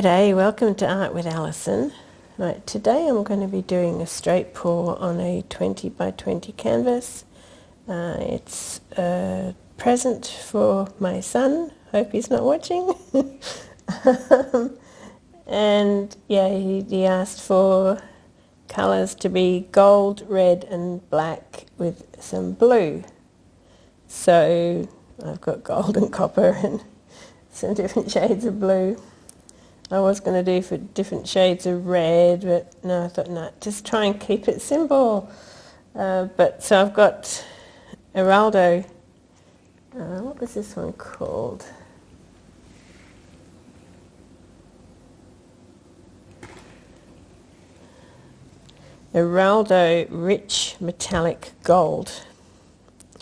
G'day, welcome to Art with Alison. Right, today I'm going to be doing a straight pour on a 20 by 20 canvas. It's a present for my son, hope he's not watching. And yeah, he asked for colours to be gold, red and black with some blue. So I've got gold and copper and some different shades of blue. I was going to do for different shades of red, but no, I thought, no, just try and keep it simple. But so I've got Heraldo, what was this one called? Heraldo Rich Metallic Gold.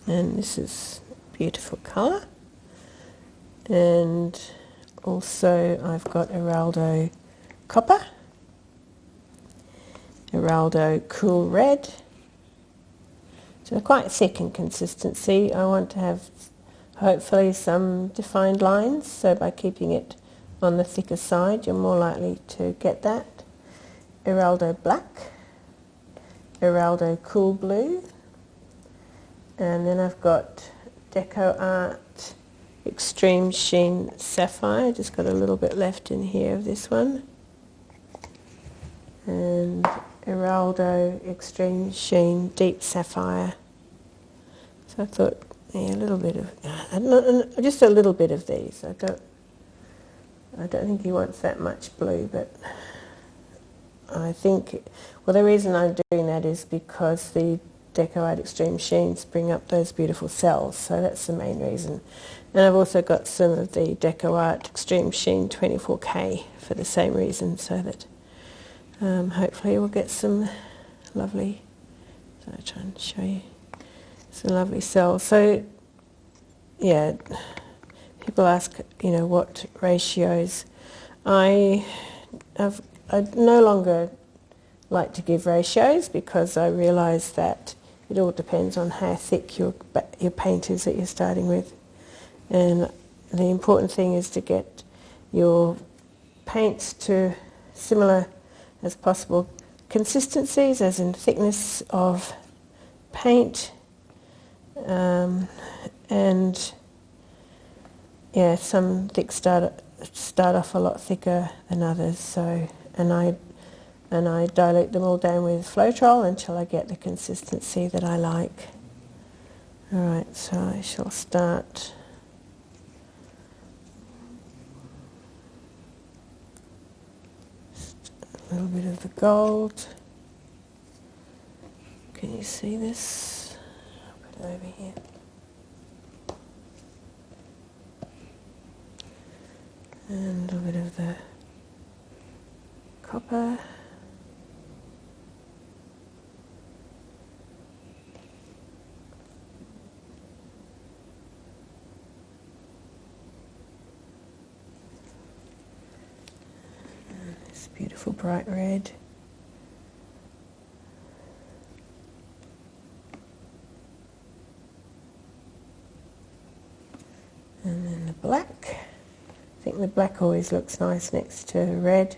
And this is a beautiful colour. And also I've got Heraldo Copper, Heraldo Cool Red. So they're quite thick in consistency. I want to have hopefully some defined lines, so by keeping it on the thicker side you're more likely to get that. Heraldo Black, Heraldo Cool Blue, and then I've got Deco Art Extreme Sheen Sapphire. Just got a little bit left in here of this one. And Heraldo Extreme Sheen Deep Sapphire. So I thought, yeah, a little bit of, just a little bit of these. I don't think he wants that much blue, but I think, well, the reason I'm doing that is because the Deco Art Extreme Sheens bring up those beautiful cells, so that's the main reason. And I've also got some of the Deco Art Extreme Sheen 24K for the same reason, so that hopefully we'll get some lovely, so I'll try and show you, some lovely cells. So yeah, people ask, you know, what ratios. I no longer like to give ratios because I realise that it all depends on how thick your paint is that you're starting with. And the important thing is to get your paints to similar as possible consistencies, as in thickness of paint, and yeah, some thick start off a lot thicker than others. So and I dilute them all down with Floetrol until I get the consistency that I like. Alright, so I shall start a little bit of the gold. Can you see this? I'll put it over here. And a little bit of the copper. Beautiful bright red. And then the black. I think the black always looks nice next to red.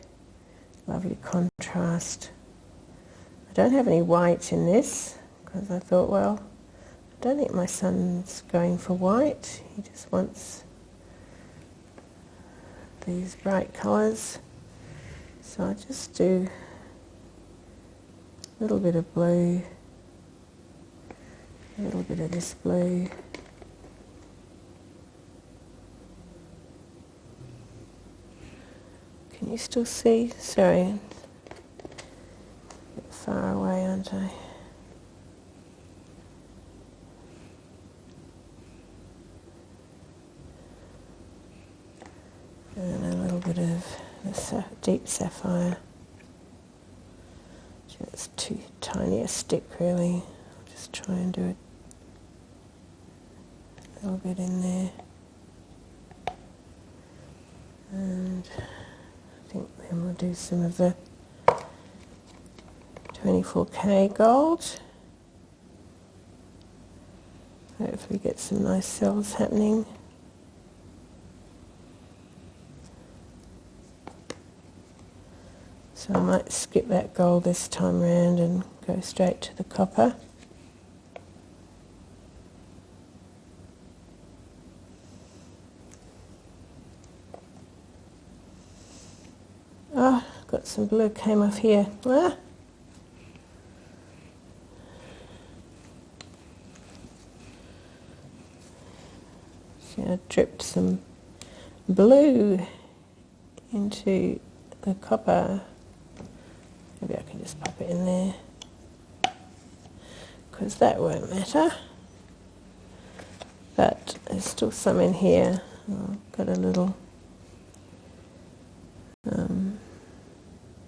Lovely contrast. I don't have any white in this because I thought, well, I don't think my son's going for white. He just wants these bright colours. So I'll just do a little bit of blue, a little bit of this blue, can you still see? Sorry, a bit far away, aren't I? And a little bit of the deep sapphire. It's too tiny a stick really. I'll just try and do it a little bit in there. And I think then we'll do some of the 24K gold. Hopefully get some nice cells happening. So I might skip that gold this time round and go straight to the copper. Oh, got some blue came off here. Ah. See, I dripped some blue into the copper. Maybe I can just pop it in there, because that won't matter. But there's still some in here. Oh, got a little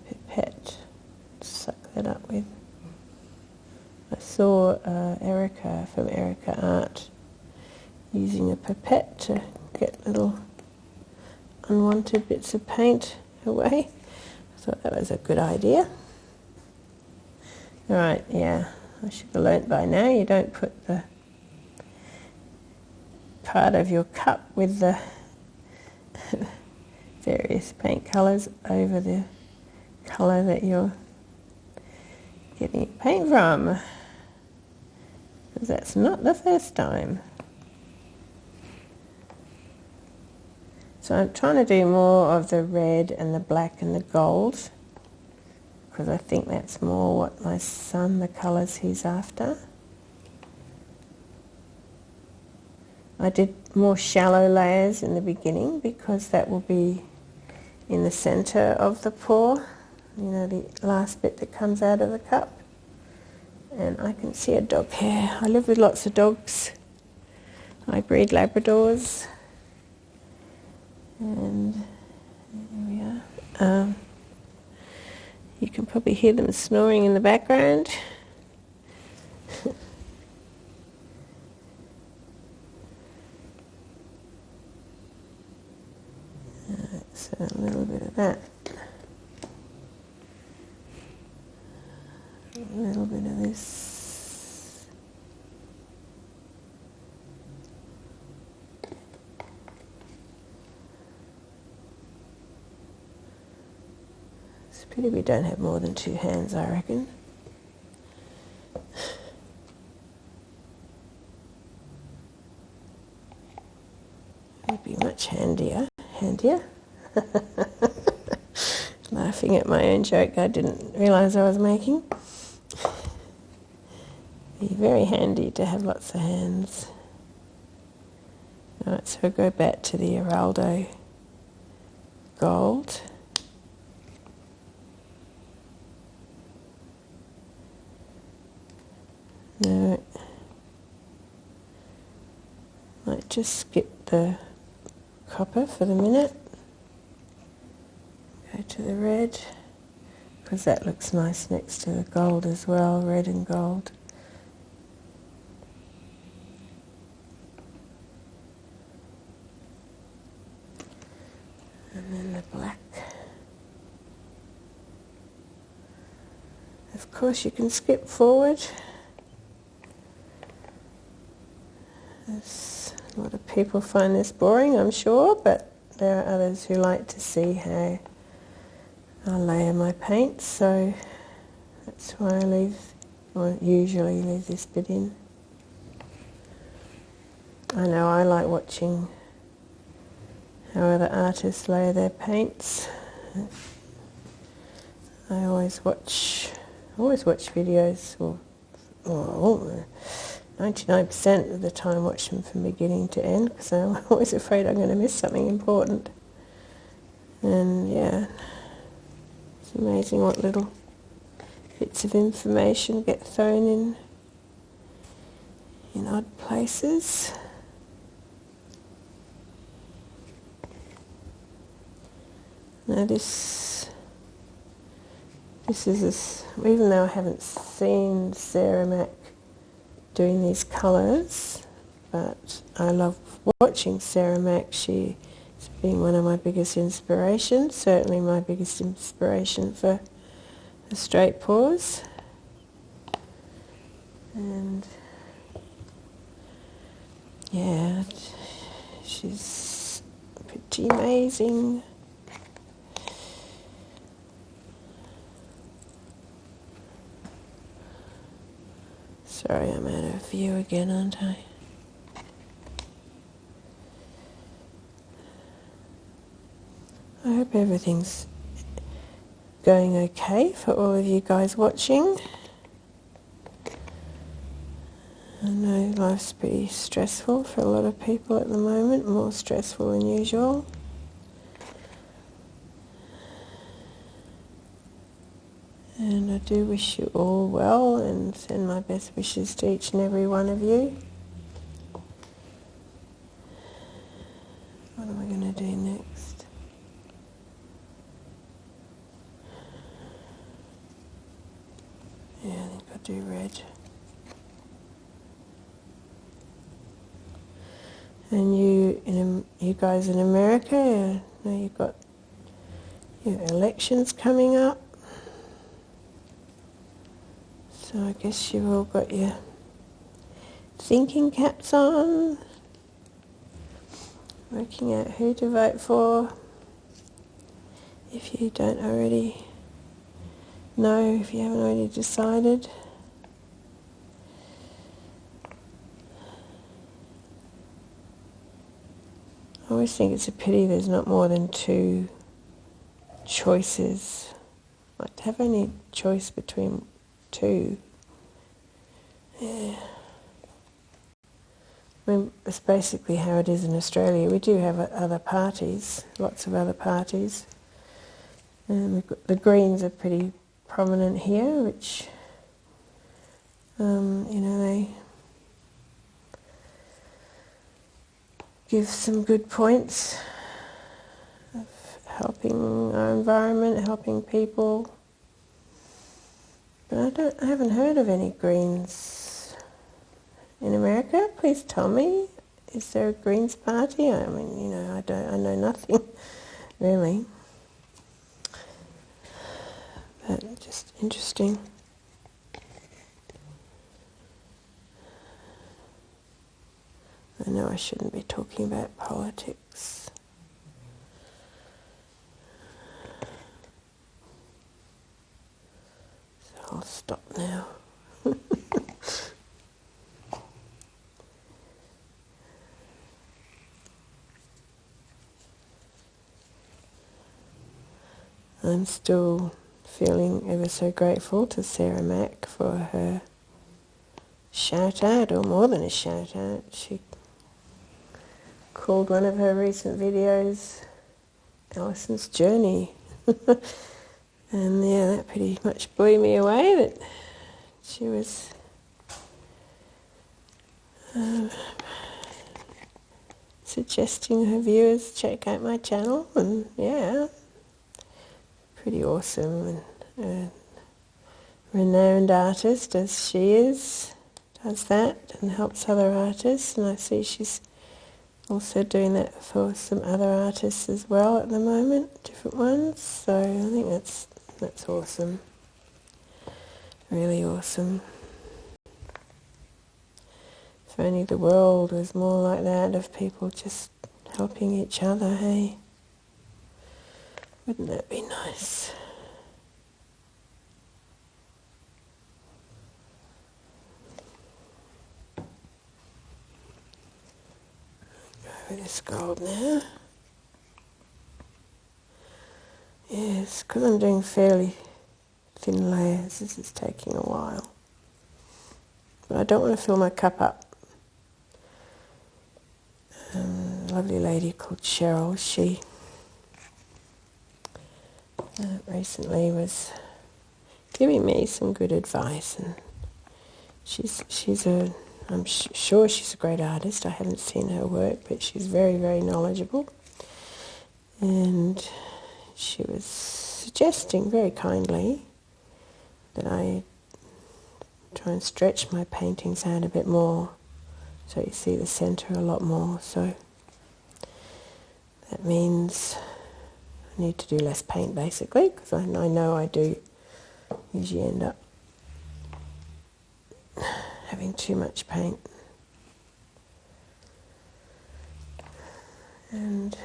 pipette to suck that up with. I saw Erica from Erica Art using a pipette to get little unwanted bits of paint away. I thought that was a good idea. Right, yeah, I should have learnt by now you don't put the part of your cup with the various paint colours over the colour that you're getting paint from, because that's not the first time. So I'm trying to do more of the red and the black and the gold, because I think that's more what my son, the colours he's after. I did more shallow layers in the beginning because that will be in the centre of the pour, you know, the last bit that comes out of the cup. And I can see a dog hair. I live with lots of dogs. I breed Labradors. And here we are. You can probably hear them snoring in the background. So a little bit of that. A little bit of this. It's a pity we don't have more than 2 hands, I reckon. It'd be much handier. Laughing at my own joke I didn't realise I was making. Be very handy to have lots of hands. Alright, so we'll go back to the Araldo gold. No, might just skip the copper for the minute. Go to the red, because that looks nice next to the gold as well, red and gold. And then the black. Of course you can skip forward. A lot of people find this boring, I'm sure, but there are others who like to see how I layer my paints, so that's why I usually leave this bit in. I know I like watching how other artists layer their paints. I always watch videos, or 99% of the time watch them from beginning to end, because I'm always afraid I'm going to miss something important. And yeah, it's amazing what little bits of information get thrown in odd places. Now this is, even though I haven't seen Sarah Mac doing these colours, but I love watching Sarah Mac. She's been one of my biggest inspirations, certainly my biggest inspiration for the straight pours. And yeah, she's pretty amazing. Sorry, I'm out of view again, aren't I? I hope everything's going okay for all of you guys watching. I know life's pretty stressful for a lot of people at the moment, more stressful than usual. And I do wish you all well and send my best wishes to each and every one of you. What am I going to do next? Yeah, I think I'll do red. And you guys in America, I know you've got your elections coming up. So I guess you've all got your thinking caps on, working out who to vote for. If you don't already know, if you haven't already decided. I always think it's a pity there's not more than 2 choices. Like to have only choice between 2. Yeah. I mean, it's basically how it is in Australia. We do have other parties, lots of other parties. And we've got, the Greens are pretty prominent here, which, they give some good points of helping our environment, helping people. But I haven't heard of any Greens in America. Please tell me, is there a Greens party? I mean, I know nothing really. But just interesting. I know I shouldn't be talking about politics. So I'll stop now. I'm still feeling ever so grateful to Sarah Mack for her shout out, or more than a shout out. She called one of her recent videos Alison's Journey. And yeah, that pretty much blew me away that she was suggesting her viewers check out my channel, and yeah, pretty awesome. And a renowned artist as she is, does that and helps other artists, and I see she's also doing that for some other artists as well at the moment, different ones. So I think that's awesome, really awesome. If only the world was more like that, of people just helping each other, hey? Wouldn't that be nice? Go over this gold now. Yes, because I'm doing fairly thin layers, this is taking a while. But I don't want to fill my cup up. A lovely lady called Cheryl, she recently was giving me some good advice, and I'm sure she's a great artist. I haven't seen her work, but she's very, very knowledgeable. And she was suggesting very kindly that I try and stretch my paintings out a bit more, so you see the centre a lot more. So that means I need to do less paint, basically, because I know I do usually end up having too much paint. And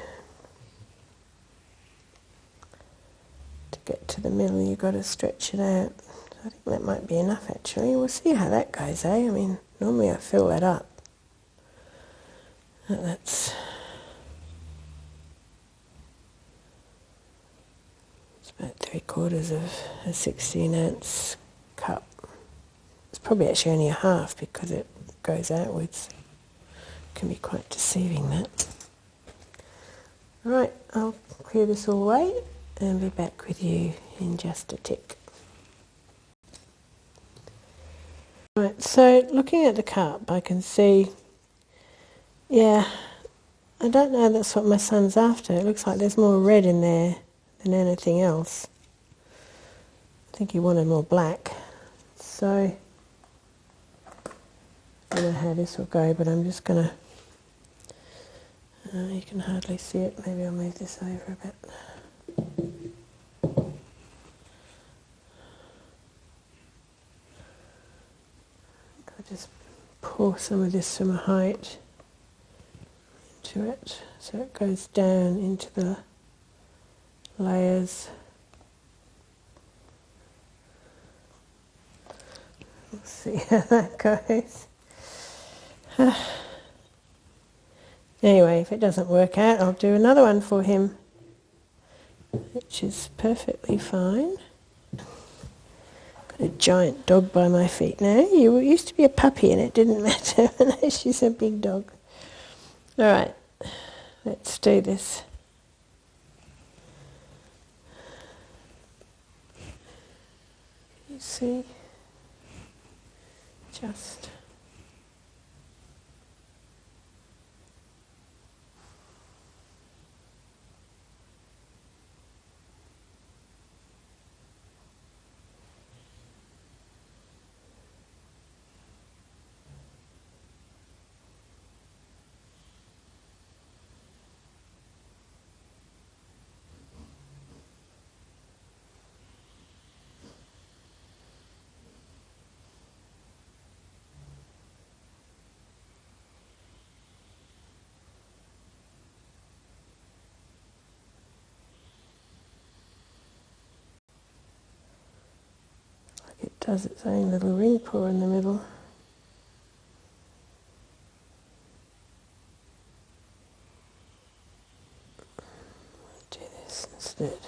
to get to the middle, you've got to stretch it out. So I think that might be enough actually. We'll see how that goes, eh? I mean, normally I fill that up. That's about 3/4 of a 16-ounce cup. It's probably actually only a half because it goes outwards. It can be quite deceiving, that. Right, I'll clear this all away and be back with you in just a tick. Right, so looking at the cup, I can see, yeah, I don't know that's what my son's after. It looks like there's more red in there than anything else. I think he wanted more black. So, I don't know how this will go, but I'm just going to, you can hardly see it. Maybe I'll move this over a bit. I'll just pour some of this from a height into it, so it goes down into the layers. We'll see how that goes. Anyway, if it doesn't work out, I'll do another one for him, which is perfectly fine. Got a giant dog by my feet now. You used to be a puppy and it didn't matter, and now she's a big dog. All right, let's do this. You see, just it does its own little ring pour in the middle. Do this instead.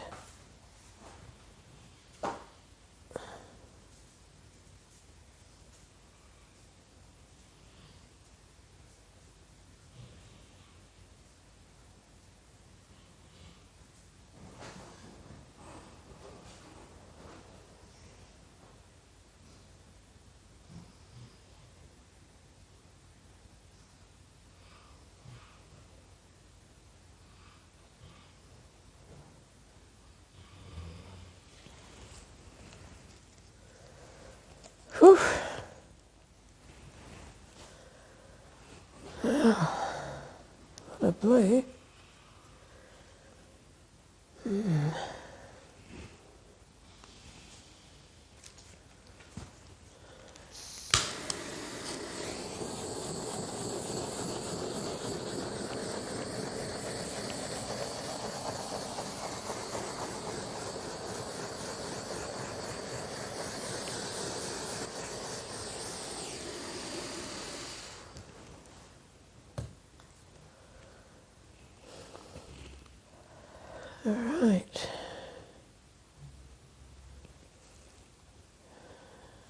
Whew. Oh, what a blue. All right.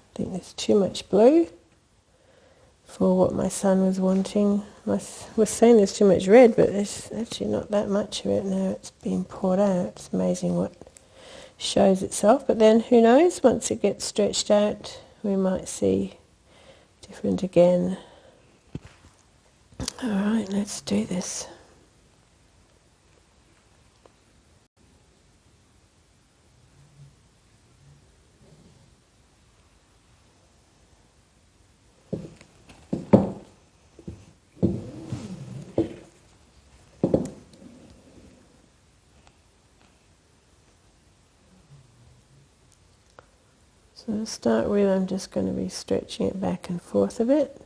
I think there's too much blue for what my son was wanting. I was saying there's too much red, but there's actually not that much of it now. It's being poured out. It's amazing what shows itself. But then, who knows, once it gets stretched out, we might see different again. All right, let's do this. So to start with, I'm just going to be stretching it back and forth a bit.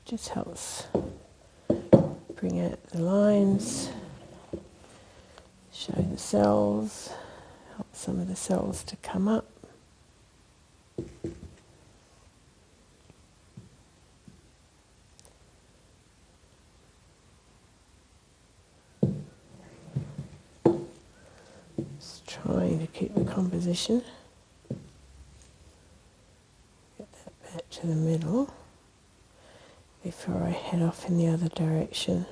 Just helps bring out the lines, show the cells, help some of the cells to come up. trying to keep the composition. Get that back to the middle before I head off in the other direction.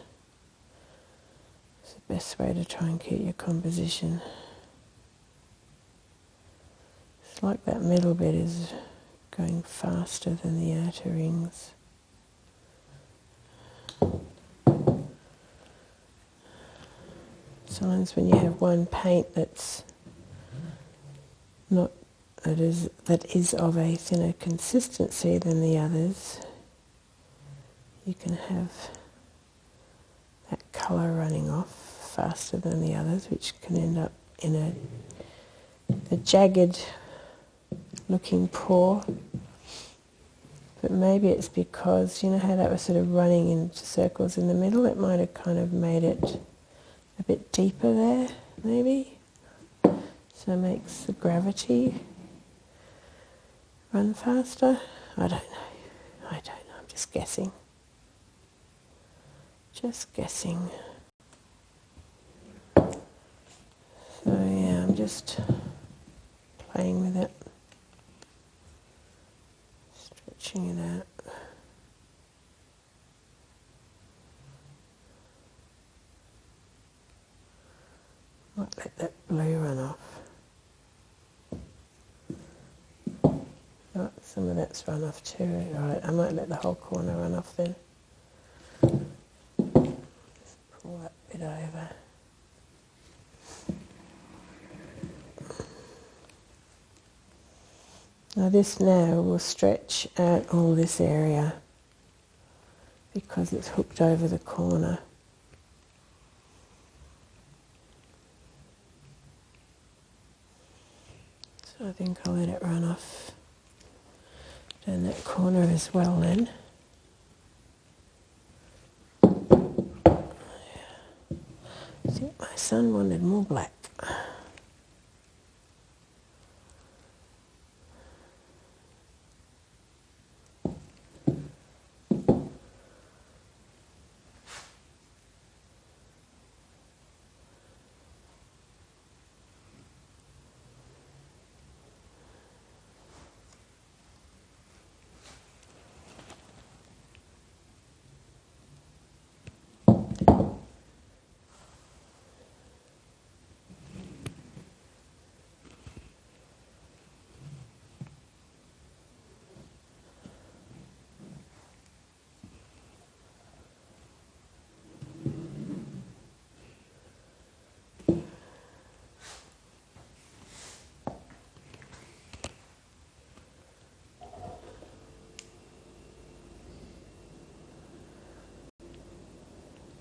It's the best way to try and keep your composition. It's like that middle bit is going faster than the outer rings. Sometimes when you have one paint that's not that is of a thinner consistency than the others, you can have that colour running off faster than the others, which can end up in a jagged looking pour. But maybe it's because, you know how that was sort of running in circles in the middle, it might have kind of made it a bit deeper there, maybe. So it makes the gravity run faster. I don't know, I'm just guessing. Just guessing. So yeah, I'm just playing with it. Stretching it out. Might let that blue run off. Oh, some of that's run off too. Right, I might let the whole corner run off then. Just pull that bit over. Now this now will stretch out all this area because it's hooked over the corner. So I think I'll let it run off down that corner as well then. I think my son wanted more black.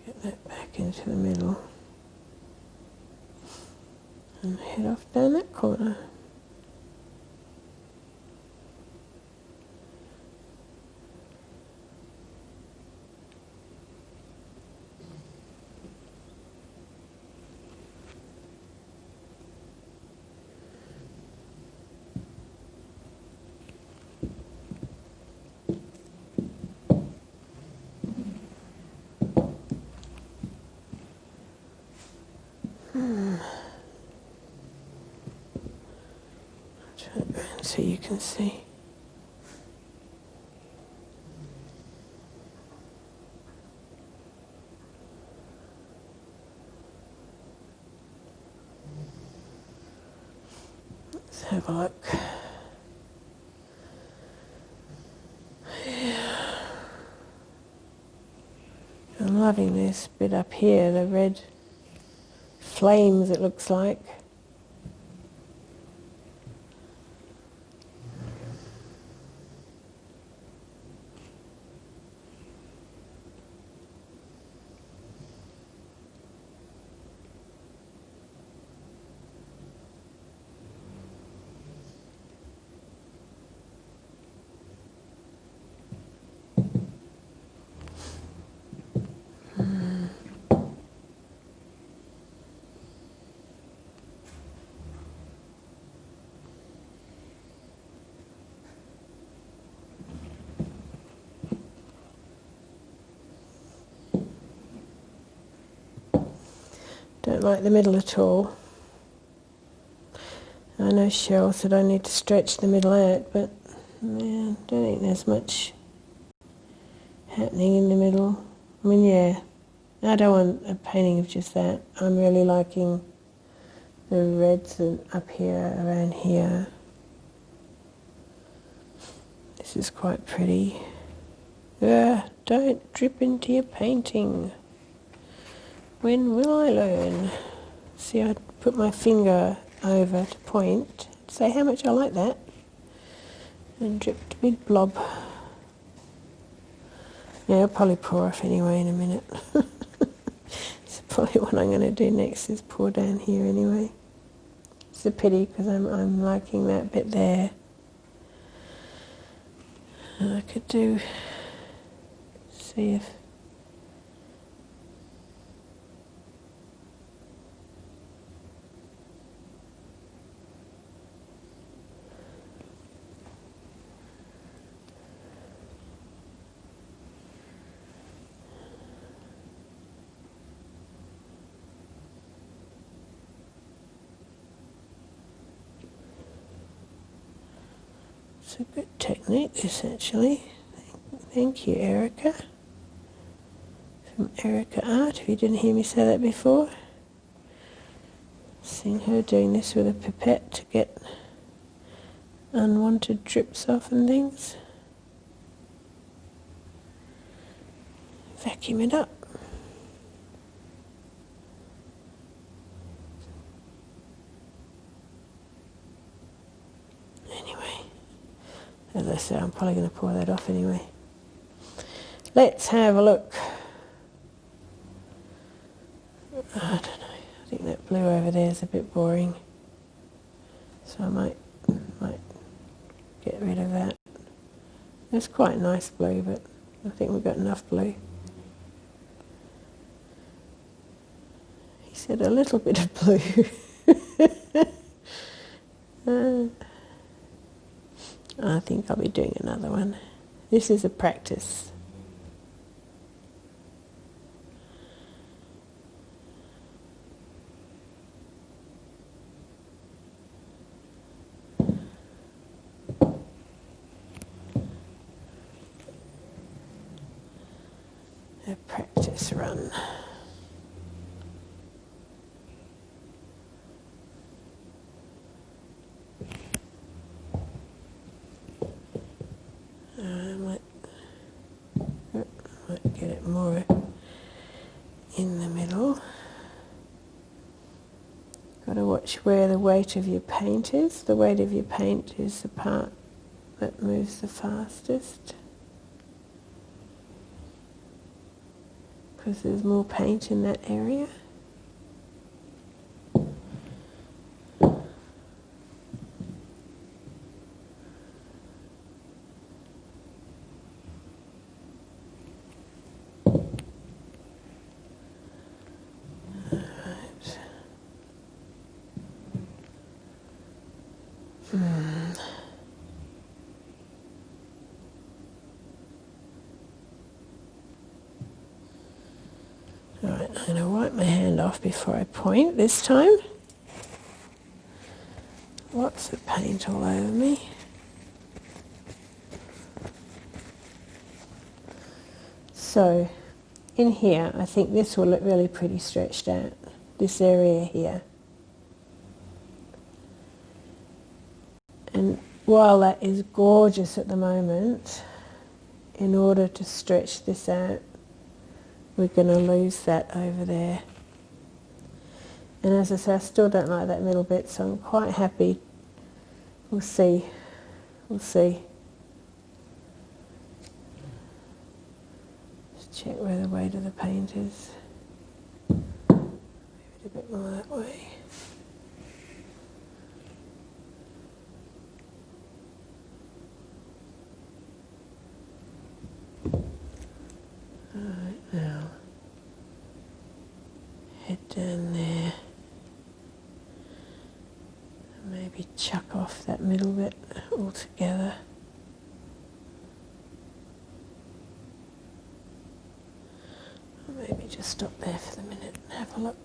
Get that back into the middle and head off down that corner. Turn it around so you can see. Let's have a look. Yeah. I'm loving this bit up here, the red flames it looks like. Don't like the middle at all. I know Cheryl said I need to stretch the middle out, but man, I don't think there's much happening in the middle. I mean, yeah, I don't want a painting of just that. I'm really liking the reds up here, around here. This is quite pretty. Don't drip into your painting. When will I learn? See, I put my finger over to point, say how much I like that, and dripped a big blob. Yeah, I'll probably pour off anyway in a minute. So probably what I'm going to do next is pour down here anyway. It's a pity because I'm liking that bit there. And I could see if it's a good technique, this actually. Thank you, Erica. From Erica Art, if you didn't hear me say that before. Seeing her doing this with a pipette to get unwanted drips off and things. Vacuum it up. Anyway, as I said, I'm probably going to pour that off anyway. Let's have a look. I don't know. I think that blue over there is a bit boring, so I might get rid of that. It's quite nice blue, but I think we've got enough blue. He said a little bit of blue. I think I'll be doing another one. This is a practice. A practice run. I might get it more in the middle. Got to watch where the weight of your paint is. The weight of your paint is the part that moves the fastest, because there's more paint in that area. Alright, I'm going to wipe my hand off before I point this time. Lots of paint all over me. So, in here, I think this will look really pretty stretched out, this area here. And while that is gorgeous at the moment, in order to stretch this out, we're going to lose that over there. And as I say, I still don't like that middle bit, so I'm quite happy. We'll see. We'll see. Just check where the weight of the paint is. Move it a bit more that way. Alright, now head down there and maybe chuck off that middle bit altogether. Or maybe just stop there for the minute and have a look.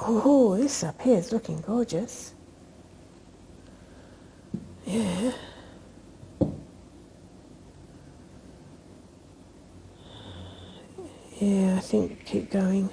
Oh, this up here is looking gorgeous. Yeah. Yeah, I think keep going.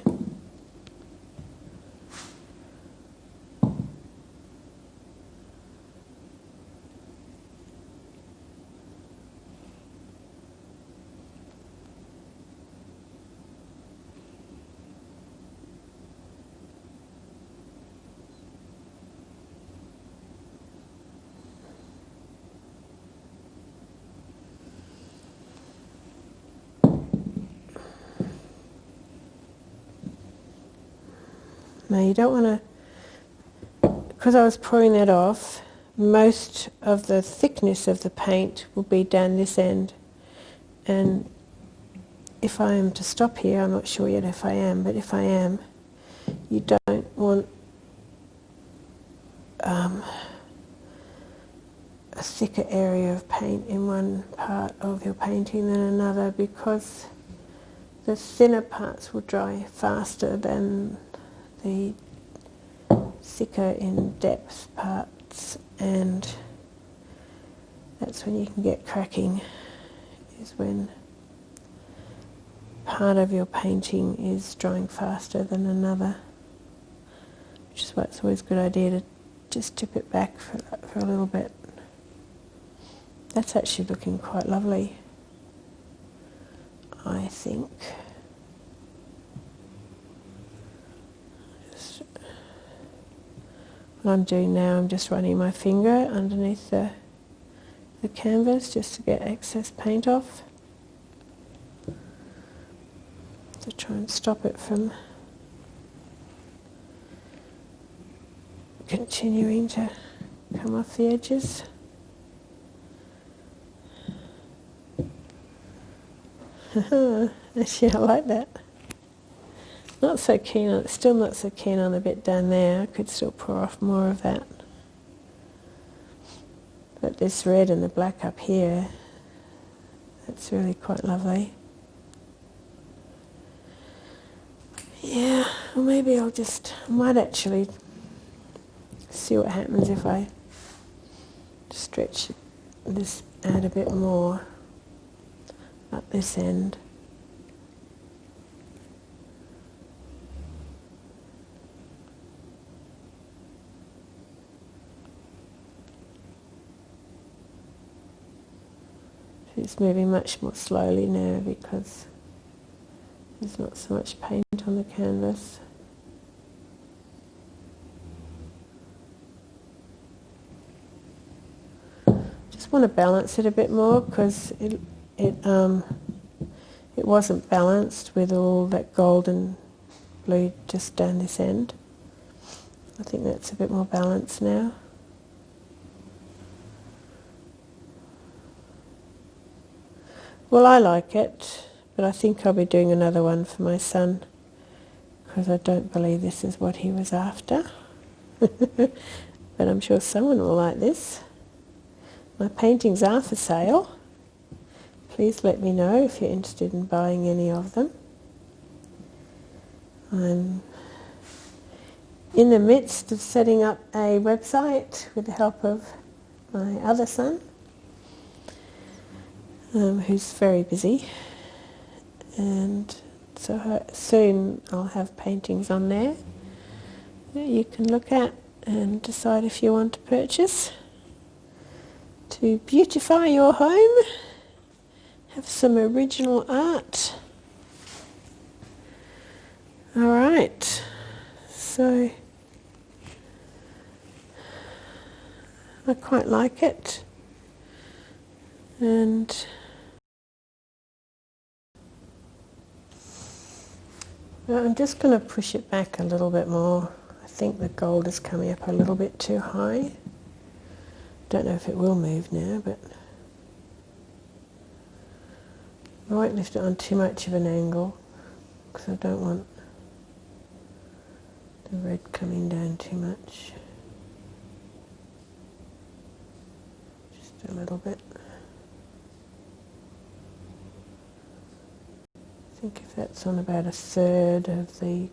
Now you don't want to, because I was pouring that off, most of the thickness of the paint will be down this end. And if I am to stop here, I'm not sure yet if I am, but if I am, you don't want a thicker area of paint in one part of your painting than another, because the thinner parts will dry faster than the thicker in depth parts, and that's when you can get cracking, is when part of your painting is drying faster than another, which is why it's always a good idea to just tip it back for a little bit. That's actually looking quite lovely, I think. What I'm doing now, I'm just running my finger underneath the canvas just to get excess paint off, to try and stop it from continuing to come off the edges. Actually, I like that. Not so keen on, still not so keen on the bit down there. I could still pour off more of that. But this red and the black up here, that's really quite lovely. Yeah, well maybe I might actually see what happens if I stretch this out a bit more up this end. It's moving much more slowly now because there's not so much paint on the canvas. Just want to balance it a bit more because it wasn't balanced with all that gold and blue just down this end. I think that's a bit more balanced now. Well, I like it, but I think I'll be doing another one for my son because I don't believe this is what he was after. But I'm sure someone will like this. My paintings are for sale. Please let me know if you're interested in buying any of them. I'm in the midst of setting up a website with the help of my other son, who's very busy, and so soon I'll have paintings on there that you can look at and decide if you want to purchase to beautify your home, have some original art. Alright, so I quite like it, and I'm just going to push it back a little bit more. I think the gold is coming up a little bit too high. Don't know if it will move now, but I won't lift it on too much of an angle because I don't want the red coming down too much. Just a little bit. I think if that's on about a third of the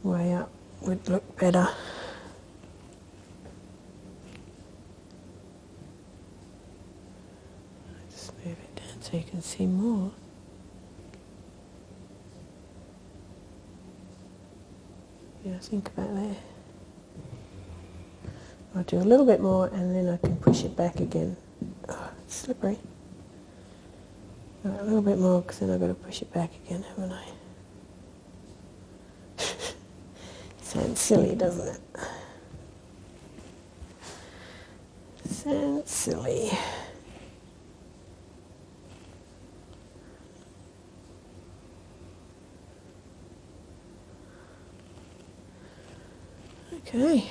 way up would look better. Just move it down so you can see more. Yeah, think about that. I'll do a little bit more and then I can push it back again. Oh, it's slippery. Right, a little bit more because then I've got to push it back again, haven't I? Sounds silly, doesn't it? Sounds silly. Okay.